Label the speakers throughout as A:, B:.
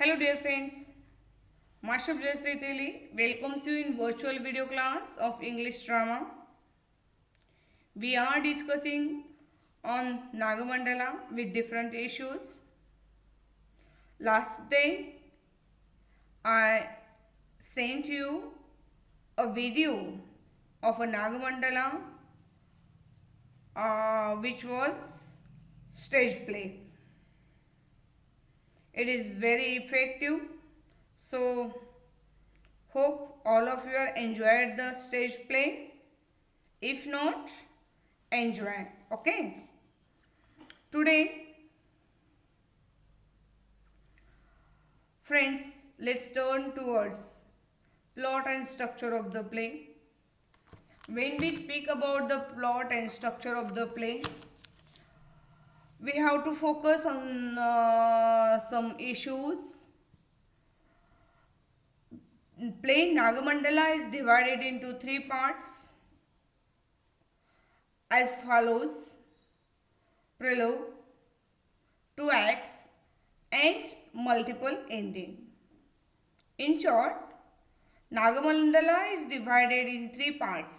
A: Hello dear friends, Master Jayashri Teli welcomes you in virtual video class of English drama. We are discussing on Nagamandala with different issues. Last day I sent you a video of a Nagamandala which was stage play. It is very effective, so hope all of you are enjoyed the stage play. If not, enjoy. Okay. Today, friends, let's turn towards plot and structure of the play. When we speak about the plot and structure of the play, we have to focus on some issues. Play Nagamandala is divided into three parts as follows: Prelude, two acts, and multiple ending. In short, Nagamandala is divided in three parts.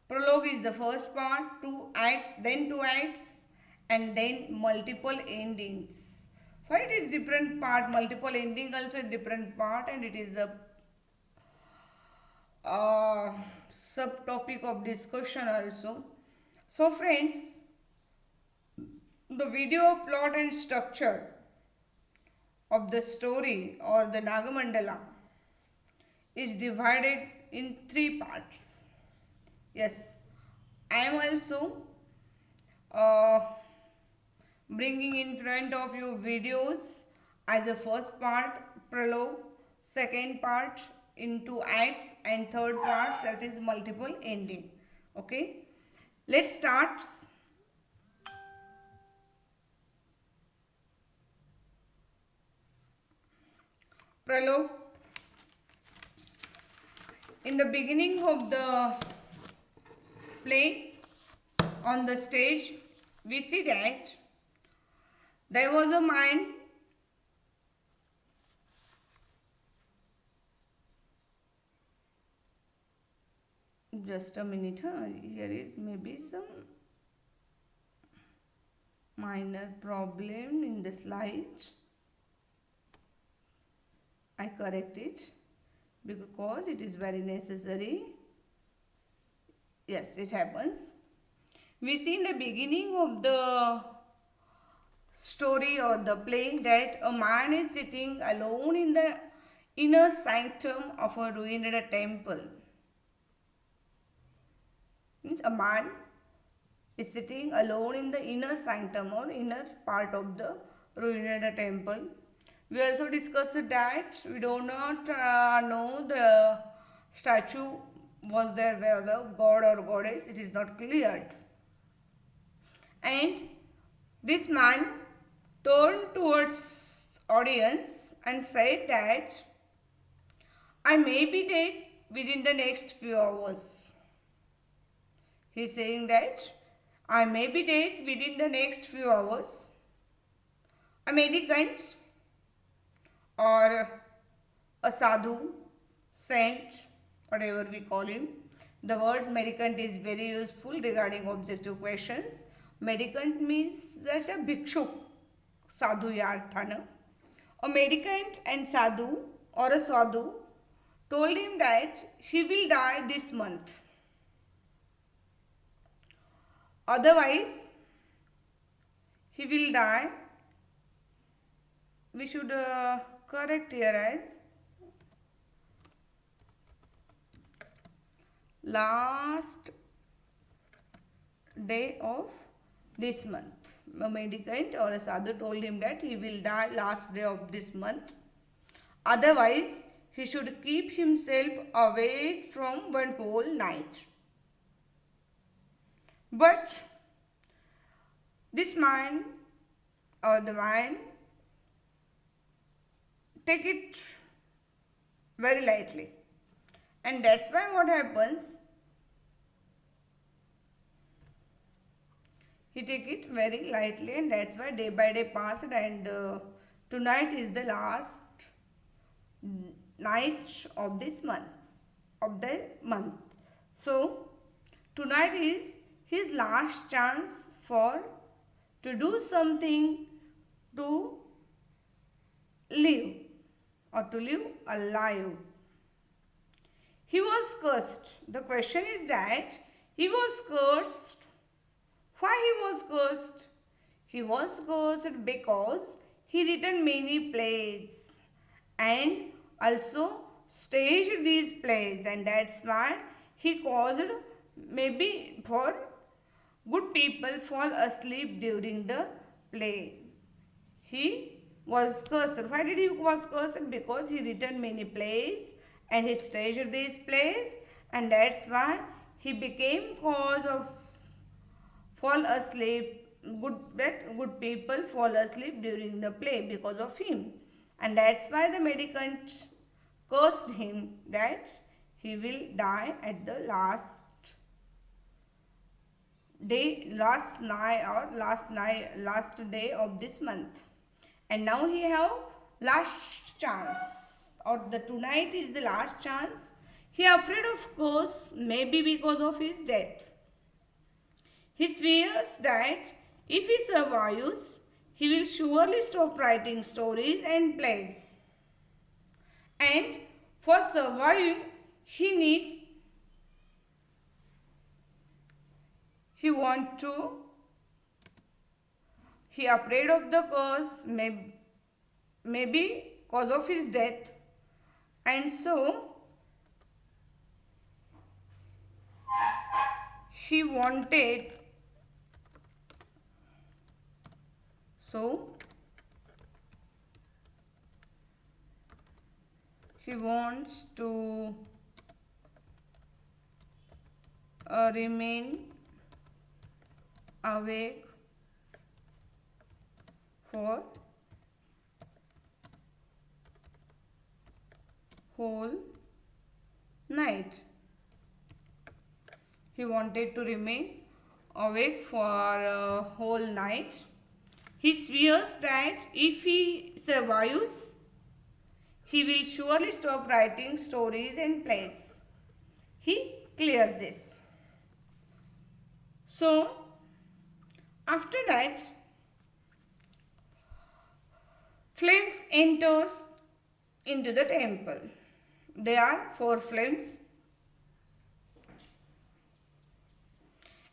A: Prologue is the first part, two acts, and then multiple endings. Why it is different part? Multiple ending also is different part, and it is the subtopic of discussion also. So friends, the video of plot and structure of the story or the Nagamandala is divided in three parts. Yes, I am also uh, bringing in front of you videos as a first part prologue, second part into acts, and third part that is multiple ending. Okay, let's start. Prologue. In the beginning of the play on the stage, we see that there was a man just a minute, here is maybe some minor problem in the slide. I correct it because it is very necessary. Yes, it happens. We see in the beginning of the story or the play that a man is sitting alone in the inner sanctum of a ruined temple. Means a man is sitting alone in the inner sanctum or inner part of the ruined temple. We also discussed that we do not know the statue was there whether god or goddess, it is not cleared. And this man turned towards audience and said that I may be dead within the next few hours. He is saying that I may be dead within the next few hours. A mendicant or a sadhu, saint, whatever we call him. The word mendicant is very useful regarding objective questions. Mendicant means just a bhikshuk, sadhu ya arthana. A mendicant and sadhu or a sadhu told him that he will die this month. Otherwise, he will die. We should correct here as last day of this month. A mendicant or a sadhu told him that he will die last day of this month. Otherwise, he should keep himself awake from one whole night. But this man or the man take it very lightly, and that's why what happens, he take it very lightly, and that's why day by day passed, and Tonight is the last night of this month. So tonight is his last chance for to do something to live or to live alive. He was cursed. The question is that he was cursed. Why he was cursed? He was cursed because he written many plays and also staged these plays, and that's why he caused maybe for good people fall asleep during the play. He was cursed. Why did he was cursed? Because he written many plays and he staged these plays, and that's why he became cause of fall asleep. Good people fall asleep during the play because of him, and that's why the medicant cursed him that he will die at the last day of this month. And now he have last chance, or the tonight is the last chance. He afraid of course maybe because of his death. He swears that if he survives, he will surely stop writing stories and plays. And for surviving, he want to, he afraid of the curse, maybe cause of his death, and so he wanted, so he wants to remain awake for whole night. He wanted to remain awake for a whole night. He swears that if he survives, he will surely stop writing stories and plays. He clears this. So, after that, flames enters into the temple. There are 4 flames,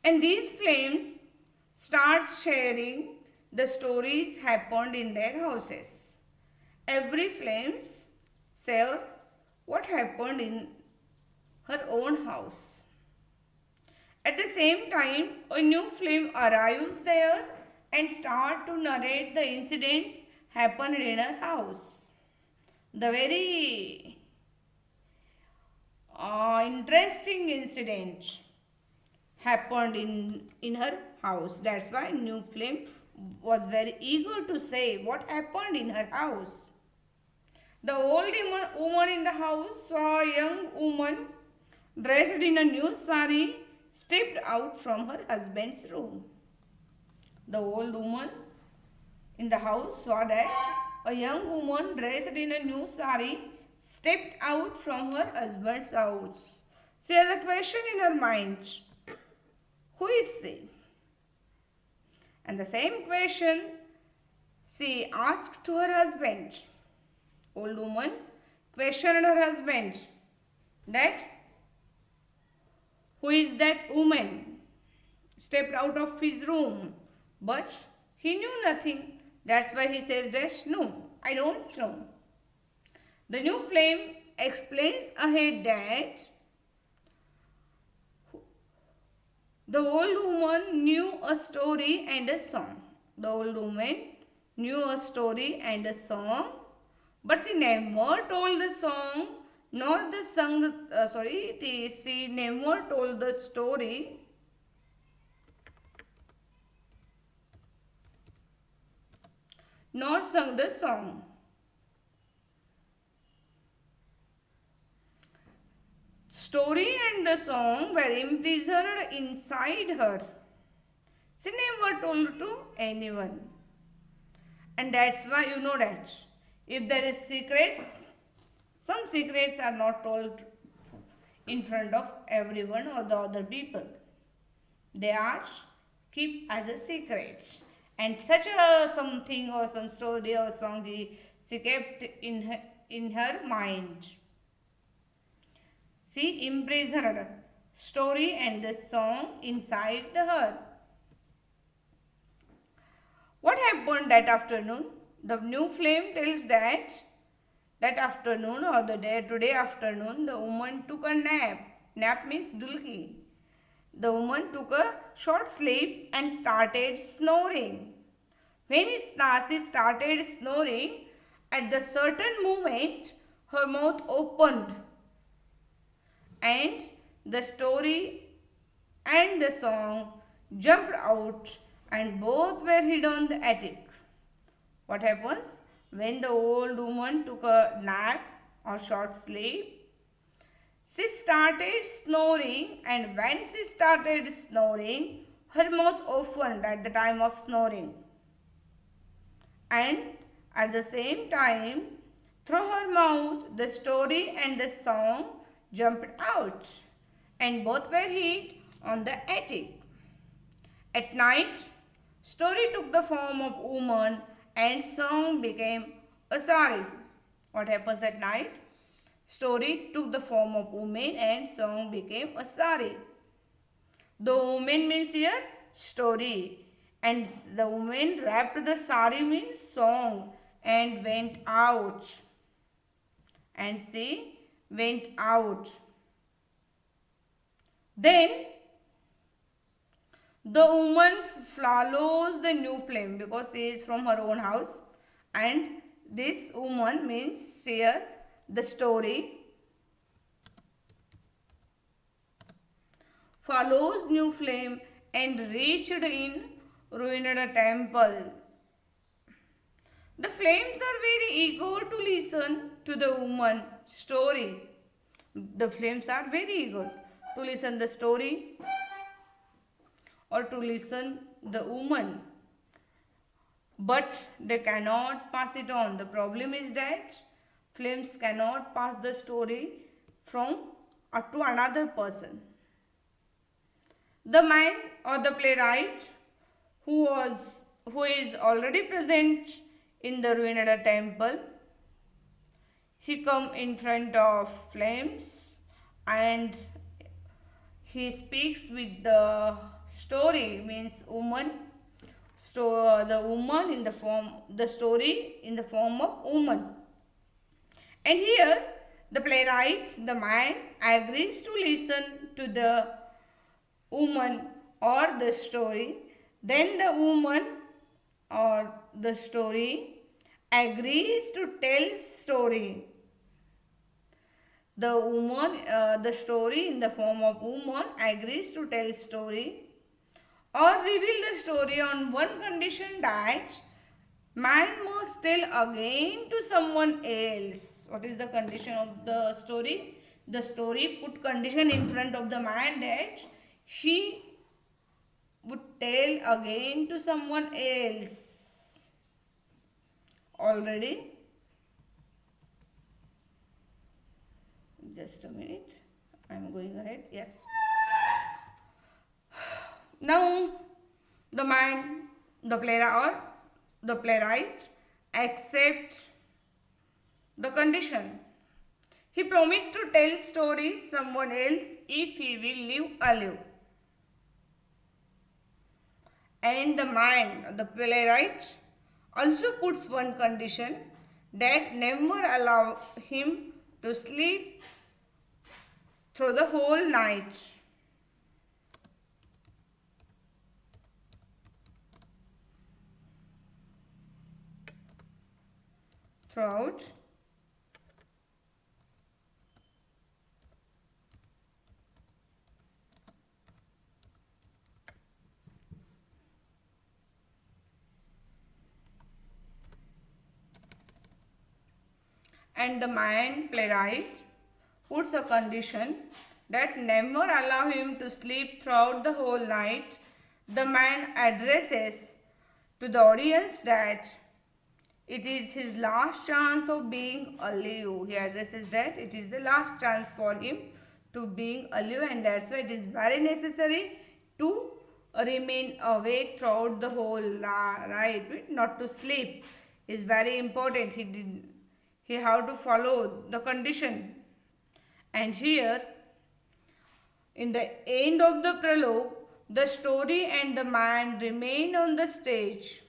A: and these flames start sharing the stories happened in their houses. Every flame shares what happened in her own house. At the same time, a new flame arrives there and starts to narrate the incidents happened in her house. The very interesting incident happened in her house. That's why new flame was very eager to say what happened in her house. The old woman in the house saw a young woman dressed in a new sari stepped out from her husband's room. The old woman in the house saw that a young woman dressed in a new sari stepped out from her husband's house. She has a question in her mind. Who is she? And the same question she asked to her husband. Old woman questioned her husband that who is that woman stepped out of his room, but he knew nothing. That's why he says that no, I don't know. The new flame explains ahead that the old woman knew a story and a song. The old woman knew a story and a song, but she never told the song nor the she never told the story nor sung the song. Story and the song were imprisoned inside her. She never told to anyone. And that's why you know that if there is secrets, some secrets are not told in front of everyone or the other people. They are kept as a secret. And such a something or some story or song she kept in her mind. She imprisoned story and the song inside her. What happened that afternoon? The new flame tells that afternoon or the day today afternoon the woman took a nap. Nap means dulki. The woman took a short sleep and started snoring. When she started snoring, at the certain moment her mouth opened and the story and the song jumped out and both were hid on the attic. What happens? When the old woman took a nap or short sleep, she started snoring, and when she started snoring, her mouth opened at the time of snoring. And at the same time, through her mouth, the story and the song jumped out, and both were hid on the attic. At night, story took the form of woman and song became a sari. What happens at night? Story took the form of woman and song became a sari. The woman means here story, and the woman wrapped the sari means song and went out. And she went out. Then the woman follows the new flame because she is from her own house, and this woman means here the story follows new flame and reached in ruined temple. The flames are very eager to listen to the woman story. The flames are very eager to listen the story or to listen the woman, but they cannot pass it on. The problem is that flames cannot pass the story from to another person. The man or the playwright who is already present in the ruined temple, he come in front of flames and he speaks with the story means woman. So the woman in the form, the story in the form of woman. And here the playwright, the man, agrees to listen to the woman or the story. Then the woman or the story agrees to tell story. The woman, the story in the form of woman agrees to tell story or reveal the story on one condition that man must tell again to someone else. What is the condition of the story? The story put condition in front of the man that he would tell again to someone else. Already, just a minute, I am going ahead. Yes. Now the man, the playwright accepts the condition. He promised to tell stories someone else if he will live alive. And the man, the playwright, also puts one condition that never allow him to sleep through the whole night. Throughout and the man playwright puts a condition that never allow him to sleep throughout the whole night. The man addresses to the audience that It is his last chance of being alive. He addresses that it is the last chance for him to being alive, and that's why it is very necessary to remain awake throughout the whole right, not to sleep is very important. He have to follow the condition. And here in the end of the prologue, the story and the man remain on the stage.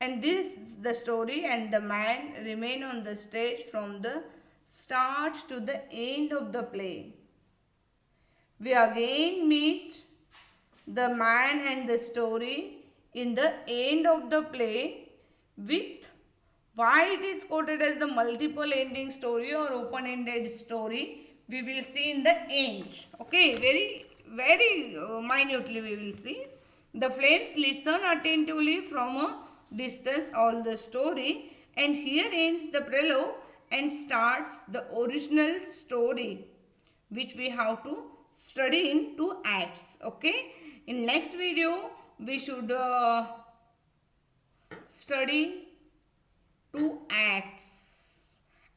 A: And this the story and the man remain on the stage from the start to the end of the play. We again meet the man and the story in the end of the play with why it is quoted as the multiple ending story or open ended story we will see in the end. Okay, very minutely we will see. The flames listen attentively from a distance all the story, and here ends the prologue and starts the original story which we have to study in two acts. Okay, in next video we should study two acts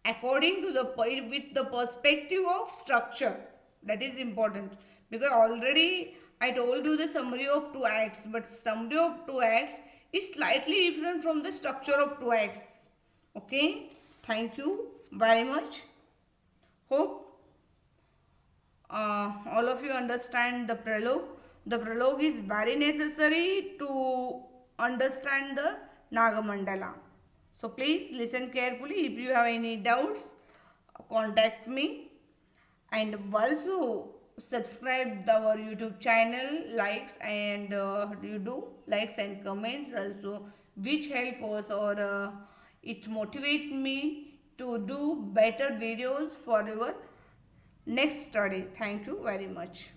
A: according to the with the perspective of structure. That is important, because already I told you the summary of two acts, but summary of two acts is slightly different from the structure of two acts. Okay, thank you very much. Hope all of you understand the prologue. The prologue is very necessary to understand the Nagamandala. So please listen carefully. If you have any doubts, contact me, and also subscribe our YouTube channel, likes, and you do likes and comments also, which help us or it motivate me to do better videos for your next study. Thank you very much.